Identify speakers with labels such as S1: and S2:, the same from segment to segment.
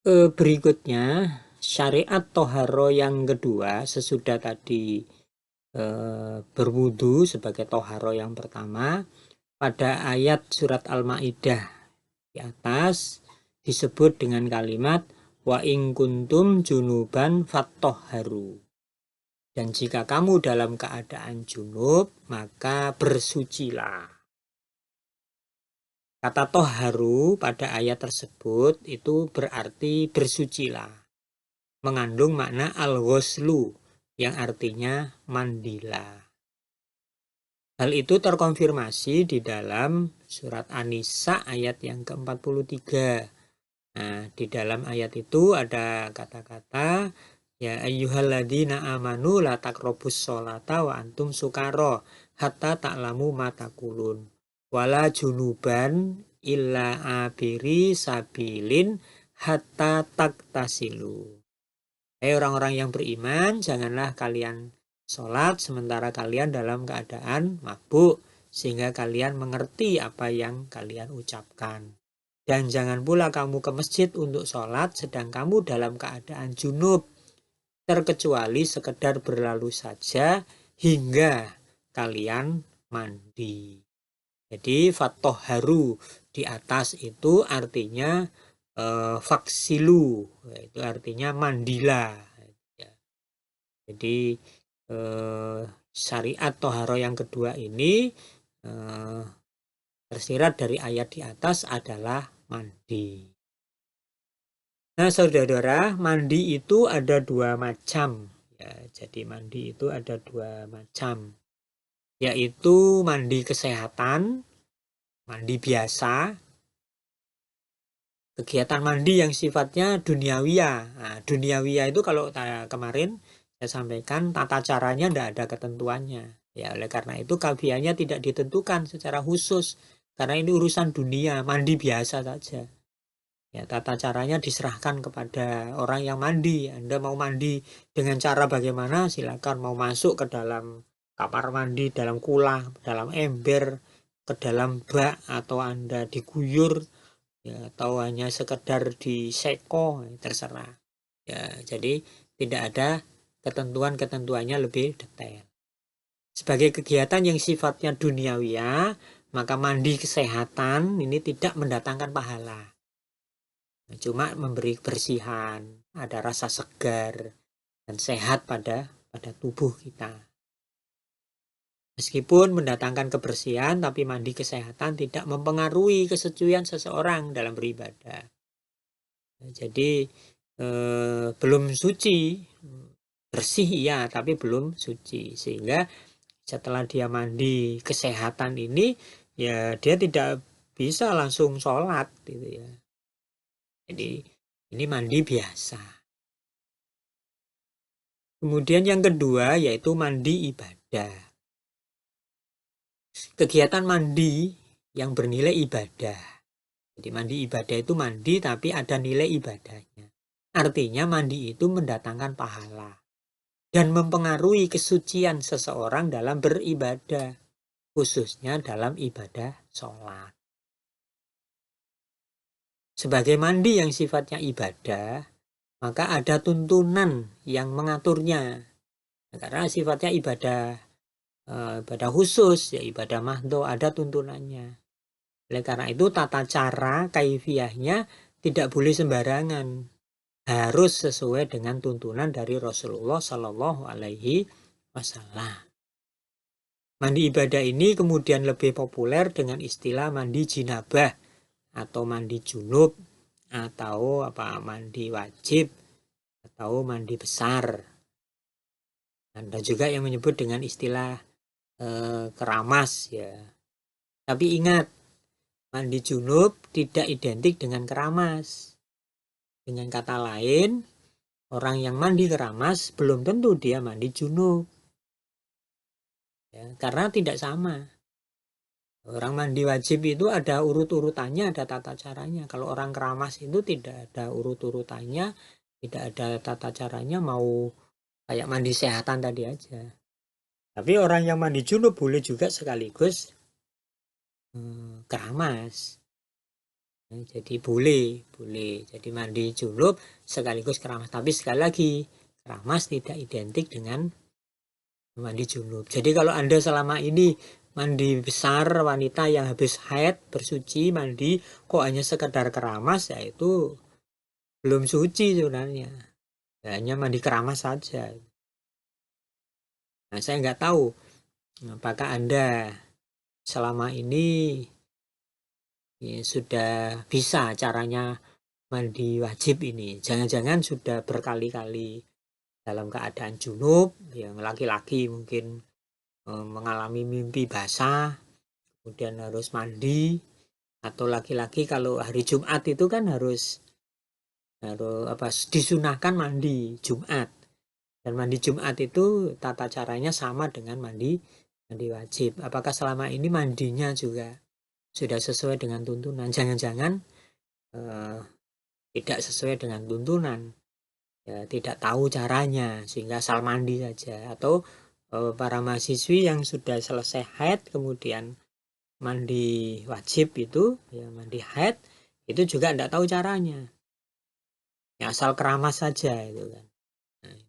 S1: Berikutnya syariat toharo yang kedua sesudah tadi berwudu sebagai toharo yang pertama, pada ayat surat Al-Maidah di atas disebut dengan kalimat wa in kuntum junuban fattoharu. Dan jika kamu dalam keadaan junub, maka bersucilah. Kata toharu pada ayat tersebut itu berarti bersucilah. Mengandung makna al-ghuslu yang artinya mandilah. Hal itu terkonfirmasi di dalam surat An-Nisa ayat yang ke-43. Nah, di dalam ayat itu ada kata-kata ya ayyuhalladzina amanu la taqrabus sholata wa antum sukara hatta ta'lamu ma taqulun wala junuban illa abiri sabilin hatta taktasilu. Hai orang-orang yang beriman, janganlah kalian sholat sementara kalian dalam keadaan mabuk, sehingga kalian mengerti apa yang kalian ucapkan. Dan jangan pula kamu ke masjid untuk sholat sedang kamu dalam keadaan junub, terkecuali sekedar berlalu saja hingga kalian mandi. Jadi fattoharu di atas itu artinya faksilu, itu artinya mandilah. Jadi syariat toharo yang kedua ini tersirat dari ayat di atas adalah mandi. Nah, saudara-saudara, mandi itu ada dua macam. Ya, jadi mandi itu ada dua macam, yaitu mandi kesehatan, mandi biasa, kegiatan mandi yang sifatnya duniawiyah. Nah, duniawiyah itu kalau kemarin saya sampaikan tata caranya tidak ada ketentuannya. Ya, oleh karena itu kafiahnya tidak ditentukan secara khusus karena ini urusan dunia, mandi biasa saja. Ya, tata caranya diserahkan kepada orang yang mandi. Anda mau mandi dengan cara bagaimana? Silakan. Mau masuk ke dalam kamar mandi, dalam kulah, dalam ember, ke dalam bak, atau Anda diguyur, ya, atau hanya sekedar diseko, terserah. Ya, jadi tidak ada ketentuan-ketentuannya lebih detail. Sebagai kegiatan yang sifatnya duniawiyah, maka mandi kesehatan ini tidak mendatangkan pahala. Cuma memberi kebersihan, ada rasa segar dan sehat pada tubuh kita. Meskipun mendatangkan kebersihan, tapi mandi kesehatan tidak mempengaruhi kesucian seseorang dalam beribadah. Jadi belum suci, bersih ya, tapi belum suci. Sehingga setelah dia mandi kesehatan ini, ya dia tidak bisa langsung sholat gitu ya. Jadi ini mandi biasa. Kemudian yang kedua yaitu mandi ibadah. Kegiatan mandi yang bernilai ibadah. Jadi mandi ibadah itu mandi tapi ada nilai ibadahnya. Artinya mandi itu mendatangkan pahala dan mempengaruhi kesucian seseorang dalam beribadah, khususnya dalam ibadah sholat. Sebagai mandi yang sifatnya ibadah, maka ada tuntunan yang mengaturnya. Karena sifatnya ibadah khusus, ya ibadah mahdo, ada tuntunannya. Oleh karena itu tata cara kaifiyahnya tidak boleh sembarangan, harus sesuai dengan tuntunan dari Rasulullah Shallallahu Alaihi Wasallam. Mandi ibadah ini kemudian lebih populer dengan istilah mandi jinabah atau mandi junub atau mandi wajib atau mandi besar. Ada juga yang menyebut dengan istilah keramas ya. Tapi ingat, mandi junub tidak identik dengan keramas. Dengan kata lain, orang yang mandi keramas belum tentu dia mandi junub. Ya, karena tidak sama. Orang mandi wajib itu ada urut-urutannya, ada tata caranya. Kalau orang keramas itu tidak ada urut-urutannya, tidak ada tata caranya, mau kayak mandi sehatan tadi aja. Tapi orang yang mandi junub boleh juga sekaligus keramas. Jadi boleh. Jadi mandi junub sekaligus keramas. Tapi sekali lagi, keramas tidak identik dengan mandi junub. Jadi kalau Anda selama ini mandi besar, wanita yang habis haid, bersuci, mandi, kok hanya sekedar keramas, ya itu belum suci sebenarnya. Hanya mandi keramas saja. Nah, saya nggak tahu apakah Anda selama ini ya, sudah bisa caranya mandi wajib ini. Jangan-jangan sudah berkali-kali dalam keadaan junub, yang laki-laki mungkin mengalami mimpi basah, kemudian harus mandi, atau laki-laki kalau hari Jumat itu kan harus disunahkan mandi Jumat. Dan mandi Jumat itu tata caranya sama dengan mandi wajib. Apakah selama ini mandinya juga sudah sesuai dengan tuntunan? Jangan-jangan tidak sesuai dengan tuntunan, ya, tidak tahu caranya sehingga asal mandi saja. Atau para mahasiswi yang sudah selesai haid kemudian mandi wajib itu, ya mandi haid itu juga tidak tahu caranya, ya asal keramas saja itu kan. Nah,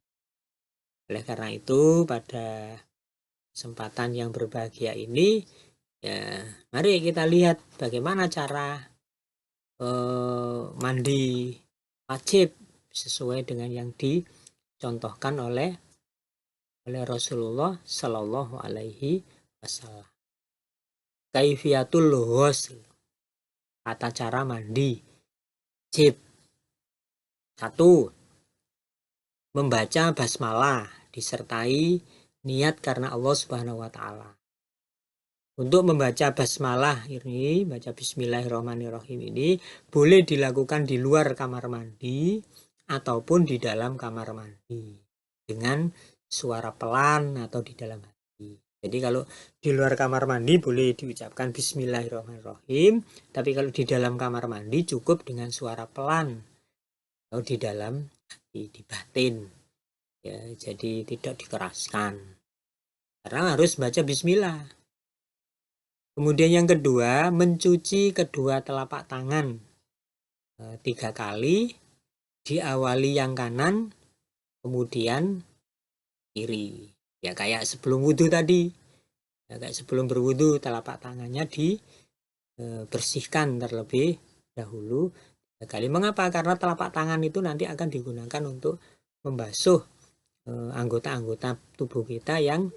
S1: oleh karena itu pada kesempatan yang berbahagia ini, ya mari kita lihat bagaimana cara mandi wajib sesuai dengan yang dicontohkan oleh Rasulullah Shallallahu Alaihi Wasallam. Kaifiatul ghusl, tata cara mandi wajib. 1. Membaca basmalah disertai niat karena Allah Subhanahu wa taala. Untuk membaca basmalah ini, baca bismillahirrahmanirrahim ini boleh dilakukan di luar kamar mandi ataupun di dalam kamar mandi dengan suara pelan atau di dalam hati. Jadi kalau di luar kamar mandi boleh diucapkan bismillahirrahmanirrahim, tapi kalau di dalam kamar mandi cukup dengan suara pelan atau di dalam hati, di batin. Ya, jadi tidak dikeraskan. Karena harus baca bismillah. Kemudian yang kedua, mencuci kedua telapak tangan 3 kali, diawali yang kanan, kemudian kiri. Ya kayak sebelum wudhu tadi. Ya, kayak sebelum berwudhu telapak tangannya dibersihkan terlebih dahulu 3 kali. Mengapa? Karena telapak tangan itu nanti akan digunakan untuk membasuh anggota-anggota tubuh kita yang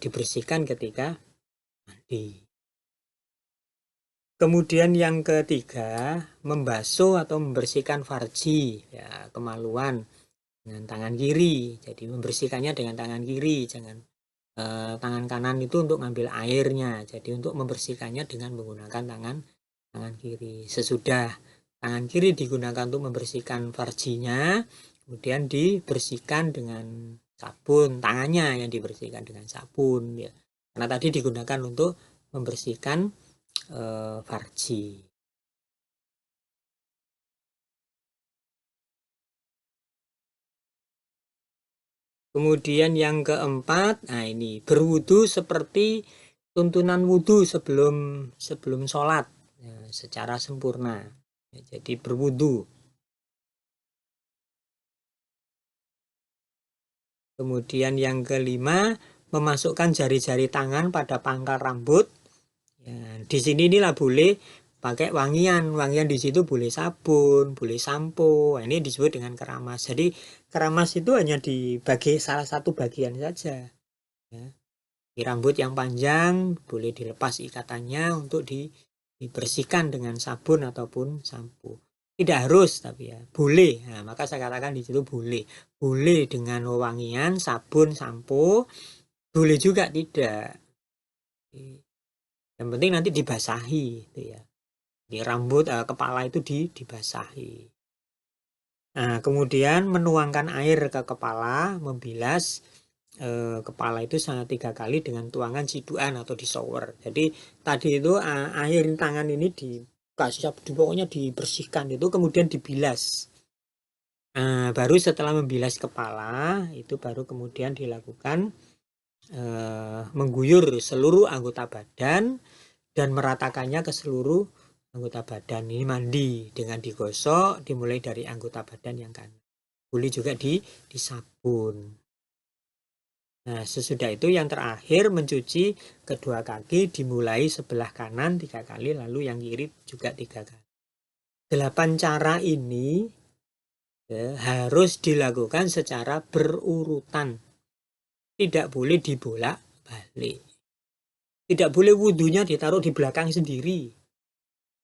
S1: dibersihkan ketika mandi. Kemudian yang ketiga, membasuh atau membersihkan farji, ya, kemaluan dengan tangan kiri. Jadi membersihkannya dengan tangan kiri, jangan tangan kanan itu untuk ngambil airnya. Jadi untuk membersihkannya dengan menggunakan tangan kiri. Sesudah tangan kiri digunakan untuk membersihkan farjinya, kemudian dibersihkan dengan sabun, tangannya yang dibersihkan dengan sabun, ya. Karena tadi digunakan untuk membersihkan farji. Kemudian yang keempat, nah ini berwudu seperti tuntunan wudu sebelum sholat, ya, secara sempurna. Ya, jadi berwudu. Kemudian yang kelima, memasukkan jari-jari tangan pada pangkal rambut. Ya, di sini inilah boleh pakai wangian di situ boleh sabun, boleh sampo. Ini disebut dengan keramas. Jadi keramas itu hanya dibagi salah satu bagian saja. Ya. Di rambut yang panjang boleh dilepas ikatannya untuk dibersihkan dengan sabun ataupun sampo. Tidak harus tapi ya boleh. Nah, maka saya katakan di situ boleh. Boleh dengan wewangian, sabun, sampo. Boleh juga tidak. Yang penting nanti dibasahi itu ya. Di rambut kepala itu dibasahi. Nah, kemudian menuangkan air ke kepala, membilas kepala itu 3 kali dengan tuangan siduan atau di shower. Jadi tadi itu air tangan ini dikasih pokoknya dibersihkan itu kemudian dibilas. Nah, baru setelah membilas kepala itu baru kemudian dilakukan mengguyur seluruh anggota badan dan meratakannya ke seluruh anggota badan ini mandi dengan digosok, dimulai dari anggota badan yang kanan. Boleh juga disabun. Nah, sesudah itu yang terakhir mencuci kedua kaki, dimulai sebelah kanan 3 kali, lalu yang kiri juga 3 kali. 8 cara ini harus dilakukan secara berurutan. Tidak boleh dibolak-balik. Tidak boleh wudhunya ditaruh di belakang sendiri.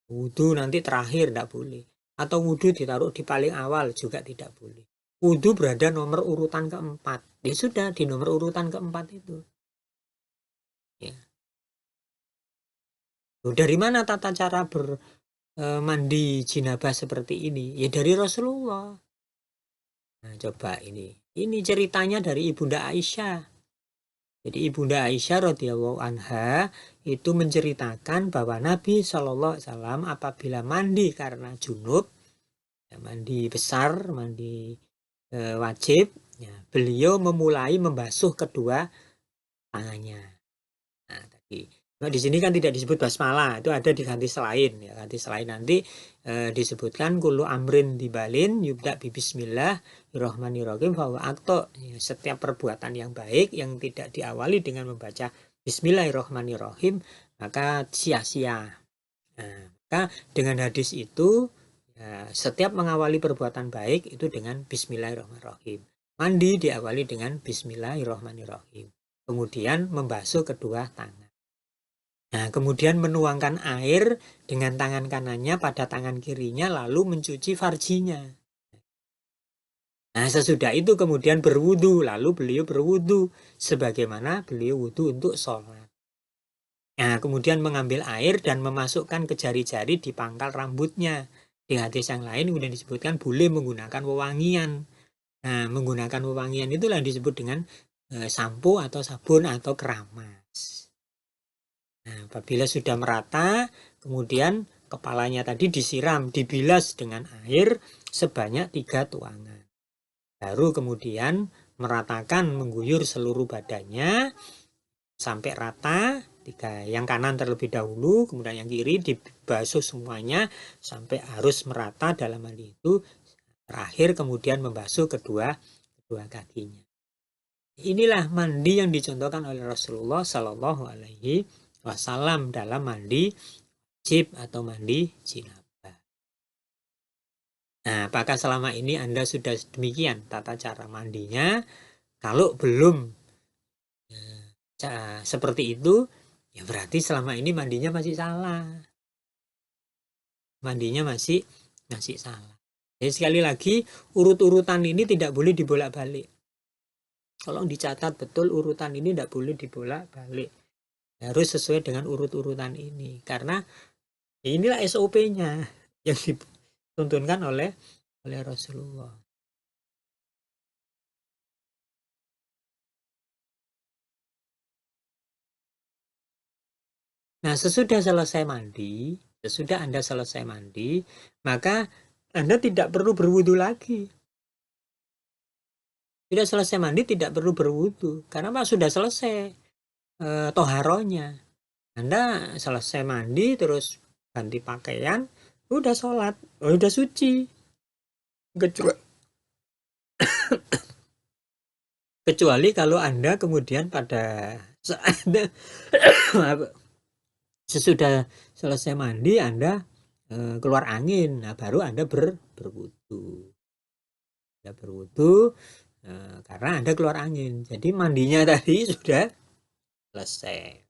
S1: Wudhu nanti terakhir, tidak boleh. Atau wudhu ditaruh di paling awal juga tidak boleh. Wudhu berada nomor urutan keempat. Ya sudah, di nomor urutan keempat itu. Ya. Dari mana tata cara mandi jinabah seperti ini? Ya dari Rasulullah. Nah, coba ini. Ini ceritanya dari Ibunda Aisyah. Jadi Ibunda Aisyah radhiyallahu anha itu menceritakan bahwa Nabi Shallallahu alaihi wasallam apabila mandi karena junub, ya, mandi besar, mandi wajib, ya, beliau memulai membasuh kedua tangannya. Nah, tadi di sini kan tidak disebut basmalah, itu ada diganti selain, ya, ganti selain nanti disebutkan kullu amrin dibalin yubda bi bismillahirrahmanirrahim bahwa akto, ya, setiap perbuatan yang baik yang tidak diawali dengan membaca bismillahirrahmanirrahim maka sia-sia. Nah, maka dengan hadis itu, ya, setiap mengawali perbuatan baik itu dengan bismillahirrahmanirrahim. Mandi diawali dengan bismillahirrahmanirrahim. Kemudian membasuh kedua tangan. Nah, kemudian menuangkan air dengan tangan kanannya pada tangan kirinya lalu mencuci farjinya. Nah, sesudah itu kemudian berwudu, lalu beliau berwudu sebagaimana beliau wudu untuk sholat. Nah, kemudian mengambil air dan memasukkan ke jari-jari di pangkal rambutnya. Di hadis yang lain kemudian disebutkan boleh menggunakan wewangian. Nah, menggunakan wewangian itulah disebut dengan sampo atau sabun atau keramas. Nah, apabila sudah merata, kemudian kepalanya tadi disiram, dibilas dengan air sebanyak 3 tuangan. Baru kemudian meratakan, mengguyur seluruh badannya sampai rata. 3, yang kanan terlebih dahulu, kemudian yang kiri dibasuh semuanya sampai harus merata. Dalam hal itu terakhir kemudian membasuh kedua kakinya. Inilah mandi yang dicontohkan oleh Rasulullah Shallallahu Alaihi Wasallam dalam mandi wajib atau mandi jinabah. Nah, apakah selama ini Anda sudah demikian tata cara mandinya? Kalau belum seperti itu, ya berarti selama ini mandinya masih salah. Mandinya masih salah. Jadi sekali lagi, urut-urutan ini tidak boleh dibolak-balik. Tolong dicatat betul, urutan ini tidak boleh dibolak-balik. Harus sesuai dengan urut-urutan ini. Karena inilah SOP-nya yang dituntunkan oleh Rasulullah. Nah, sesudah Anda selesai mandi, maka Anda tidak perlu berwudu lagi. Sudah selesai mandi tidak perlu berwudu, karena sudah selesai toharonya. Anda selesai mandi terus ganti pakaian, udah sholat, udah suci. Kecuali kalau Anda kemudian pada saat sesudah selesai mandi Anda keluar angin, nah baru Anda berwudu. Anda berwudu karena Anda keluar angin. Jadi mandinya tadi sudah selesai.